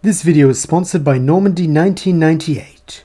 This video is sponsored by Normandy 1998.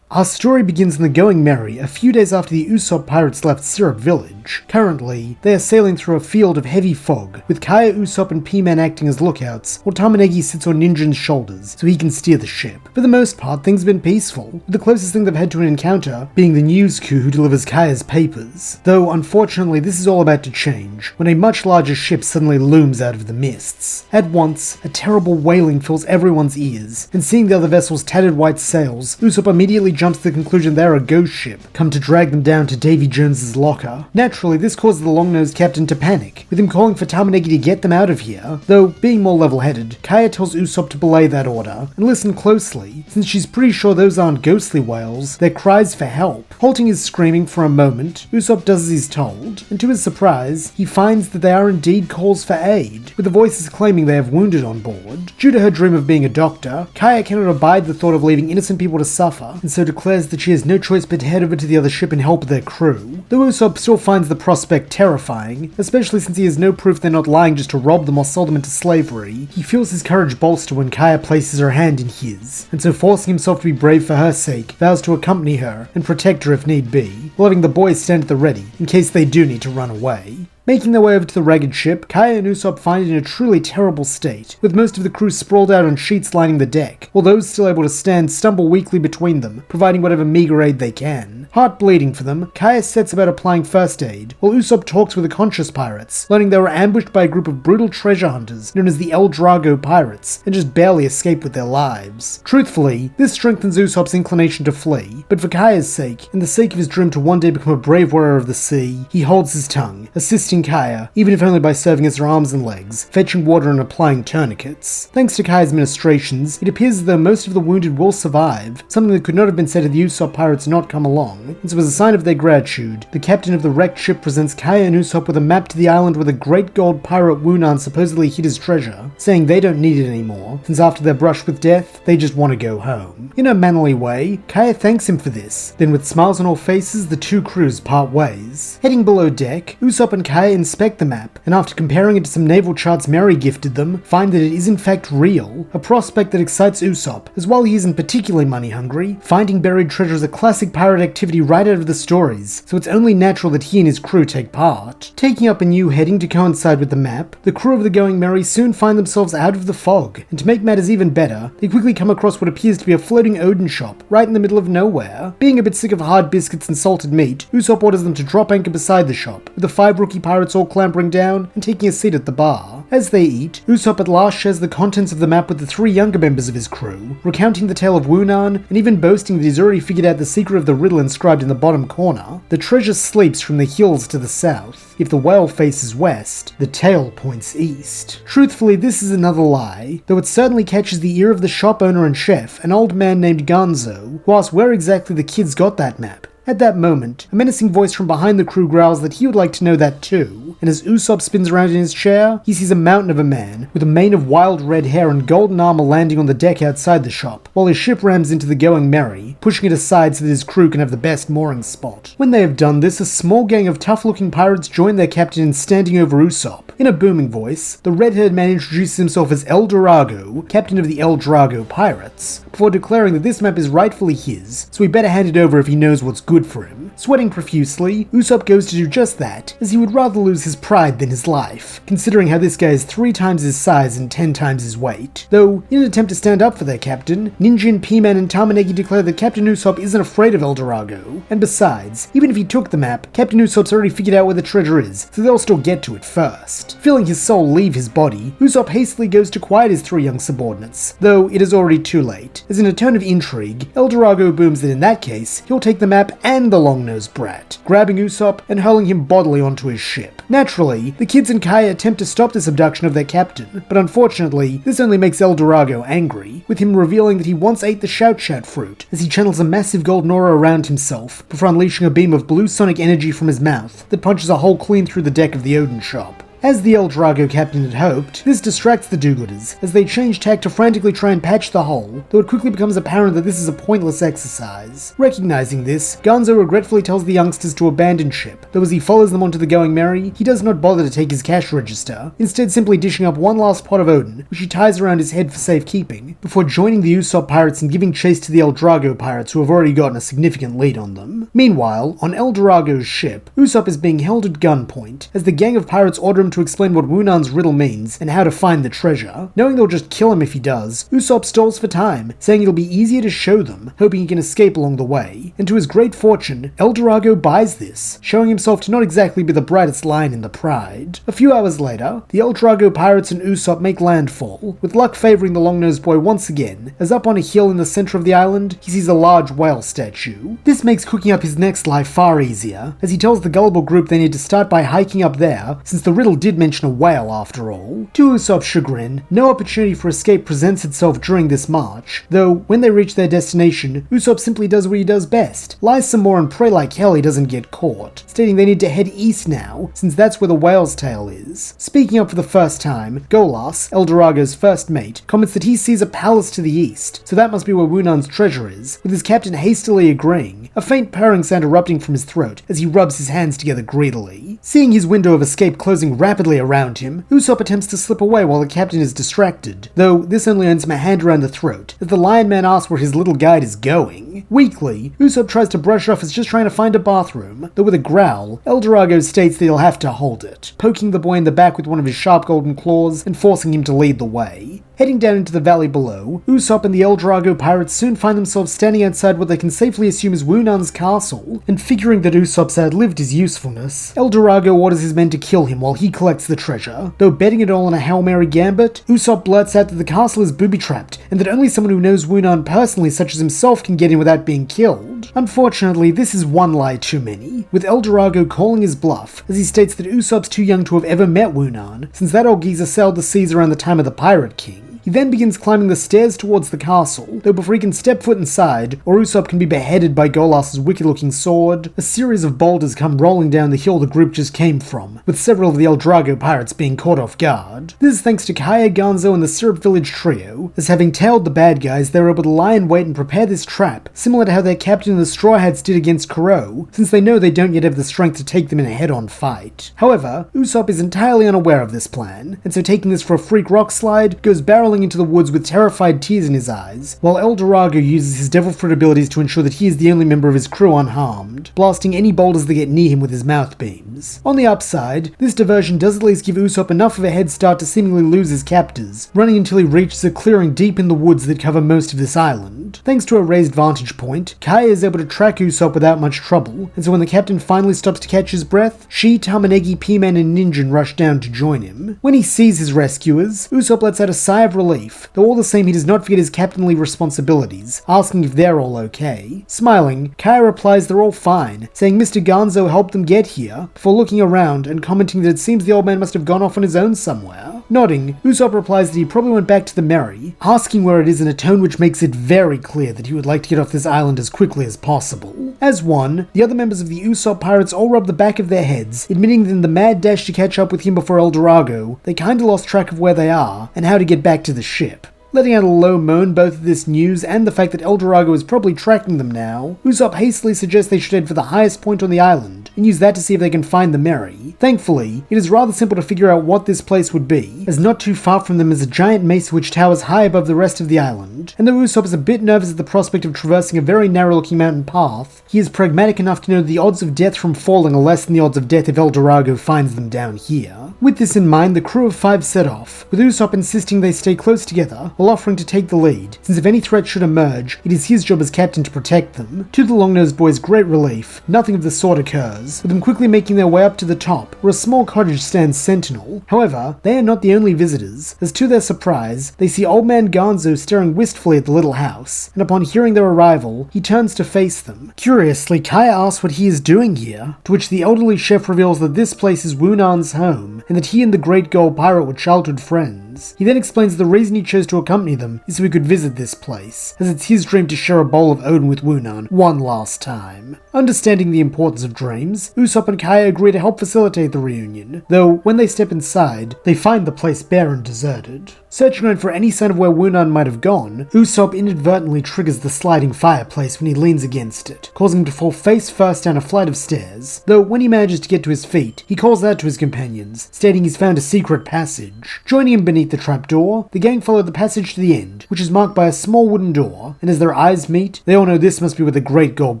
Our story begins in the Going Merry a few days after the Usopp Pirates left Syrup Village. Currently, they are sailing through a field of heavy fog, with Kaya, Usopp and P-Man acting as lookouts, while Tamanegi sits on Ninjin's shoulders so he can steer the ship. For the most part, things have been peaceful, with the closest thing they've had to an encounter being the news crew who delivers Kaya's papers. Though, unfortunately, this is all about to change, when a much larger ship suddenly looms out of the mists. At once, a terrible wailing fills everyone's ears, and seeing the other vessel's tattered white sails, Usopp immediately jumps to the conclusion they're a ghost ship, come to drag them down to Davy Jones's locker. Naturally, this causes the long-nosed captain to panic, with him calling for Tamanegi to get them out of here, though, being more level-headed, Kaya tells Usopp to belay that order, and listen closely, since she's pretty sure those aren't ghostly wails, they're cries for help. Halting his screaming for a moment, Usopp does as he's told, and to his surprise, he finds that they are indeed calls for aid, with the voices claiming they have wounded on board. Due to her dream of being a doctor, Kaya cannot abide the thought of leaving innocent people to suffer, and so declares that she has no choice but to head over to the other ship and help their crew. Though Usopp still finds the prospect terrifying, especially since he has no proof they're not lying just to rob them or sell them into slavery, he feels his courage bolster when Kaya places her hand in his, and so forcing himself to be brave for her sake, vows to accompany her and protect her if need be, while having the boys stand at the ready in case they do need to run away. Making their way over to the ragged ship, Kaya and Usopp find it in a truly terrible state, with most of the crew sprawled out on sheets lining the deck, while those still able to stand stumble weakly between them, providing whatever meager aid they can. Heart bleeding for them, Kaya sets about applying first aid, while Usopp talks with the conscious pirates, learning they were ambushed by a group of brutal treasure hunters known as the Eldurago Pirates, and just barely escaped with their lives. Truthfully, this strengthens Usopp's inclination to flee, but for Kaya's sake, and the sake of his dream to one day become a brave warrior of the sea, he holds his tongue, assisting Kaya, even if only by serving as her arms and legs, fetching water and applying tourniquets. Thanks to Kaya's ministrations, it appears as though most of the wounded will survive, something that could not have been said had the Usopp Pirates not come along, and so as a sign of their gratitude, the captain of the wrecked ship presents Kaya and Usopp with a map to the island where the great gold pirate Wunan supposedly hid his treasure, saying they don't need it anymore, since after their brush with death, they just want to go home. In a mannerly way, Kaya thanks him for this, then with smiles on all faces, the two crews part ways. Heading below deck, Usopp and Kaya inspect the map, and after comparing it to some naval charts Mary gifted them, find that it is in fact real, a prospect that excites Usopp, as while he isn't particularly money hungry, finding buried treasure is a classic pirate activity right out of the stories, so it's only natural that he and his crew take part. Taking up a new heading to coincide with the map, the crew of the Going Merry soon find themselves out of the fog, and to make matters even better, they quickly come across what appears to be a floating Odin shop right in the middle of nowhere. Being a bit sick of hard biscuits and salted meat, Usopp orders them to drop anchor beside the shop, with the 5 rookie pirates all clambering down and taking a seat at the bar. As they eat, Usopp at last shares the contents of the map with the 3 younger members of his crew, recounting the tale of Wunan and even boasting that he's already figured out the secret of the riddle inscribed in the bottom corner. The treasure sleeps from the hills to the south. If the whale faces west, the tail points east. Truthfully, this is another lie, though it certainly catches the ear of the shop owner and chef, an old man named Gonzo, who asks where exactly the kids got that map. At that moment, a menacing voice from behind the crew growls that he would like to know that too, and as Usopp spins around in his chair, he sees a mountain of a man with a mane of wild red hair and golden armor landing on the deck outside the shop, while his ship rams into the Going Merry, pushing it aside so that his crew can have the best mooring spot. When they have done this, a small gang of tough-looking pirates join their captain in standing over Usopp. In a booming voice, the red-haired man introduces himself as Eldurago, captain of the Eldurago Pirates, before declaring that this map is rightfully his, so he better hand it over if he knows what's good for him. Sweating profusely, Usopp goes to do just that, as he would rather lose his pride than his life, considering how this guy is 3 times his size and 10 times his weight. Though, in an attempt to stand up for their captain, Ninjin, P-Man and Tamanegi declare that Captain Usopp isn't afraid of Eldurago, and besides, even if he took the map, Captain Usopp's already figured out where the treasure is, so they'll still get to it first. Feeling his soul leave his body, Usopp hastily goes to quiet his 3 young subordinates, though it is already too late, as in a tone of intrigue, Eldurago booms that in that case, he'll take the map and the long-nosed brat, grabbing Usopp and hurling him bodily onto his ship. Naturally, the kids and Kaya attempt to stop this abduction of their captain, but unfortunately, this only makes Eldurago angry, with him revealing that he once ate the shout fruit, as he channels a massive golden aura around himself, before unleashing a beam of blue sonic energy from his mouth that punches a hole clean through the deck of the Odin shop. As the Eldurago captain had hoped, this distracts the do-gooders as they change tack to frantically try and patch the hole, though it quickly becomes apparent that this is a pointless exercise. Recognizing this, Gonzo regretfully tells the youngsters to abandon ship, though as he follows them onto the Going Merry, he does not bother to take his cash register, instead simply dishing up one last pot of Odin, which he ties around his head for safekeeping, before joining the Usopp Pirates and giving chase to the Eldurago pirates who have already gotten a significant lead on them. Meanwhile, on Eldurago's ship, Usopp is being held at gunpoint, as the gang of pirates order him to explain what Wunan's riddle means and how to find the treasure. Knowing they'll just kill him if he does, Usopp stalls for time, saying it'll be easier to show them, hoping he can escape along the way. And to his great fortune, Eldurago buys this, showing himself to not exactly be the brightest lion in the pride. A few hours later, the Eldurago pirates and Usopp make landfall, with luck favoring the long-nosed boy once again, as up on a hill in the center of the island, he sees a large whale statue. This makes cooking up his next life far easier, as he tells the gullible group they need to start by hiking up there, since the riddle did mention a whale after all. To Usopp's chagrin, no opportunity for escape presents itself during this march, though when they reach their destination, Usopp simply does what he does best, lies some more and pray like hell he doesn't get caught, stating they need to head east now, since that's where the whale's tail is. Speaking up for the first time, Golas, Eldurago's first mate, comments that he sees a palace to the east, so that must be where Wunan's treasure is, with his captain hastily agreeing, a faint purring sound erupting from his throat as he rubs his hands together greedily. Seeing his window of escape closing rapidly around him, Usopp attempts to slip away while the captain is distracted, though this only earns him a hand around the throat, as the Lion Man asks where his little guide is going. Weakly, Usopp tries to brush off as just trying to find a bathroom, though with a growl, Eldurago states that he'll have to hold it, poking the boy in the back with one of his sharp golden claws and forcing him to lead the way. Heading down into the valley below, Usopp and the Eldurago pirates soon find themselves standing outside what they can safely assume is Wunan's castle, and figuring that Usopp's outlived his usefulness, Eldurago orders his men to kill him while he collects the treasure. Though betting it all on a Hail Mary gambit, Usopp blurts out that the castle is booby-trapped, and that only someone who knows Wunan personally such as himself can get in without being killed. Unfortunately, this is one lie too many, with Eldurago calling his bluff, as he states that Usopp's too young to have ever met Wunan, since that old geezer sailed the seas around the time of the Pirate King. He then begins climbing the stairs towards the castle, though before he can step foot inside, or Usopp can be beheaded by Golas' wicked-looking sword, a series of boulders come rolling down the hill the group just came from, with several of the Eldurago pirates being caught off guard. This is thanks to Kaya, Gonzo, and the Syrup Village trio, as having tailed the bad guys, they were able to lie in wait and prepare this trap, similar to how their captain and the Straw Hats did against Kuro, since they know they don't yet have the strength to take them in a head-on fight. However, Usopp is entirely unaware of this plan, and so taking this for a freak rock slide, goes barreling into the woods with terrified tears in his eyes, while Eldurago uses his devil fruit abilities to ensure that he is the only member of his crew unharmed, blasting any boulders that get near him with his mouth beams. On the upside, this diversion does at least give Usopp enough of a head start to seemingly lose his captors, running until he reaches a clearing deep in the woods that cover most of this island. Thanks to a raised vantage point, Kaya is able to track Usopp without much trouble, and so when the captain finally stops to catch his breath, she, Tamanegi, P-Man, and Ninjin rush down to join him. When he sees his rescuers, Usopp lets out a sigh of relief, though all the same he does not forget his captainly responsibilities, asking if they're all okay. Smiling, Kaya replies they're all fine, saying Mr. Gonzo helped them get here, before looking around and commenting that it seems the old man must have gone off on his own somewhere. Nodding, Usopp replies that he probably went back to the Merry, asking where it is in a tone which makes it very clear that he would like to get off this island as quickly as possible. As one, the other members of the Usopp Pirates all rub the back of their heads, admitting that in the mad dash to catch up with him before Eldurago, they kinda lost track of where they are, and how to get back to the ship. Letting out a low moan both at this news and the fact that Eldurago is probably tracking them now, Usopp hastily suggests they should head for the highest point on the island, and use that to see if they can find the Merry. Thankfully, it is rather simple to figure out what this place would be, as not too far from them is a giant mesa which towers high above the rest of the island, and though Usopp is a bit nervous at the prospect of traversing a very narrow-looking mountain path, he is pragmatic enough to know that the odds of death from falling are less than the odds of death if Eldurago finds them down here. With this in mind, the crew of 5 set off, with Usopp insisting they stay close together, while offering to take the lead, since if any threat should emerge, it is his job as captain to protect them. To the long-nosed boy's great relief, nothing of the sort occurs, with them quickly making their way up to the top, where a small cottage stands sentinel. However, they are not the only visitors, as to their surprise, they see Old Man Gonzo staring wistfully at the little house, and upon hearing their arrival, he turns to face them. Curiously, Kaya asks what he is doing here, to which the elderly chef reveals that this place is Wunan's home, and that he and the great gold pirate were childhood friends. friends. He then explains the reason he chose to accompany them is so he could visit this place, as it's his dream to share a bowl of Odin with Wunan one last time. Understanding the importance of dreams, Usopp and Kaya agree to help facilitate the reunion, though when they step inside, they find the place bare and deserted. Searching around for any sign of where Wunan might have gone, Usopp inadvertently triggers the sliding fireplace when he leans against it, causing him to fall face first down a flight of stairs, though when he manages to get to his feet, he calls out to his companions, stating he's found a secret passage. Joining him beneath the trapdoor, the gang follow the passage to the end, which is marked by a small wooden door, and as their eyes meet, they all know this must be where the great gold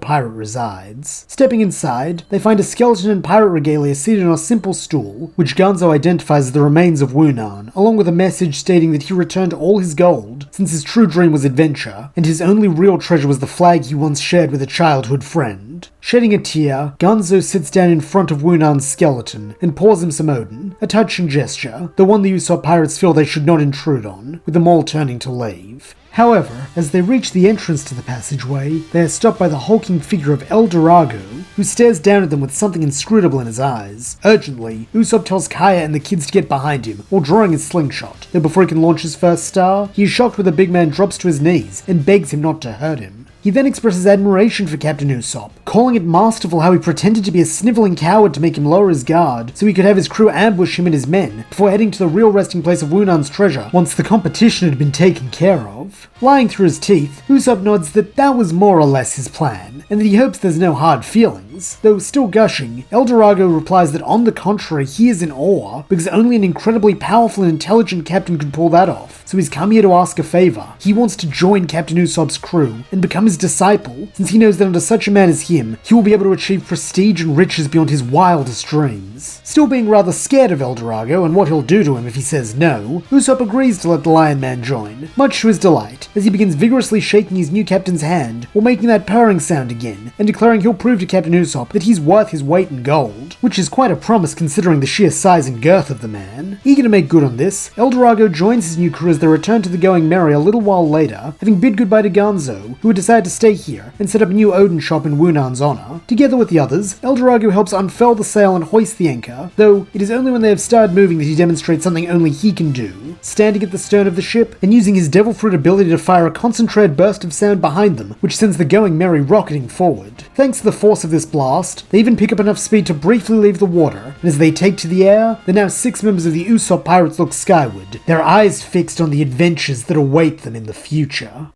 pirate resides. Stepping inside, they find a skeleton in pirate regalia seated on a simple stool, which Gonzo identifies as the remains of Wunan, along with a message stating that he returned all his gold, since his true dream was adventure, and his only real treasure was the flag he once shared with a childhood friend. Shedding a tear, Gonzo sits down in front of Wunan's skeleton and pours him some Odin, a touching gesture, the one the Usopp Pirates feel they should not intrude on, with them all turning to leave. However, as they reach the entrance to the passageway, they are stopped by the hulking figure of Eldurago, who stares down at them with something inscrutable in his eyes. Urgently, Usopp tells Kaya and the kids to get behind him, while drawing his slingshot, though before he can launch his first star, he is shocked when the big man drops to his knees and begs him not to hurt him. He then expresses admiration for Captain Usopp, calling it masterful how he pretended to be a sniveling coward to make him lower his guard, so he could have his crew ambush him and his men, before heading to the real resting place of Wunan's treasure once the competition had been taken care of. Lying through his teeth, Usopp nods that was more or less his plan, and that he hopes there's no hard feelings. Though still gushing, Eldurago replies that on the contrary he is in awe, because only an incredibly powerful and intelligent captain could pull that off, so he's come here to ask a favor. He wants to join Captain Usopp's crew, and become his disciple, since he knows that under such a man as him, he will be able to achieve prestige and riches beyond his wildest dreams. Still being rather scared of Eldurago and what he'll do to him if he says no, Usopp agrees to let the Lion Man join, much to his delight, as he begins vigorously shaking his new captain's hand, while making that purring sound again, and declaring he'll prove to Captain Usopp that he's worth his weight in gold, which is quite a promise considering the sheer size and girth of the man. Eager to make good on this, Eldurago joins his new crew as they return to the Going Merry a little while later, having bid goodbye to Gonzo, who had decided to stay here and set up a new Odin shop in Wunan's honor. Together with the others, Eldurago helps unfurl the sail and hoist the anchor, though it is only when they have started moving that he demonstrates something only he can do, standing at the stern of the ship and using his devil fruit ability to fire a concentrated burst of sound behind them, which sends the Going Merry rocketing forward. Thanks to the force of this blast, they even pick up enough speed to briefly leave the water, and as they take to the air, the now 6 members of the Usopp Pirates look skyward, their eyes fixed on the adventures that await them in the future.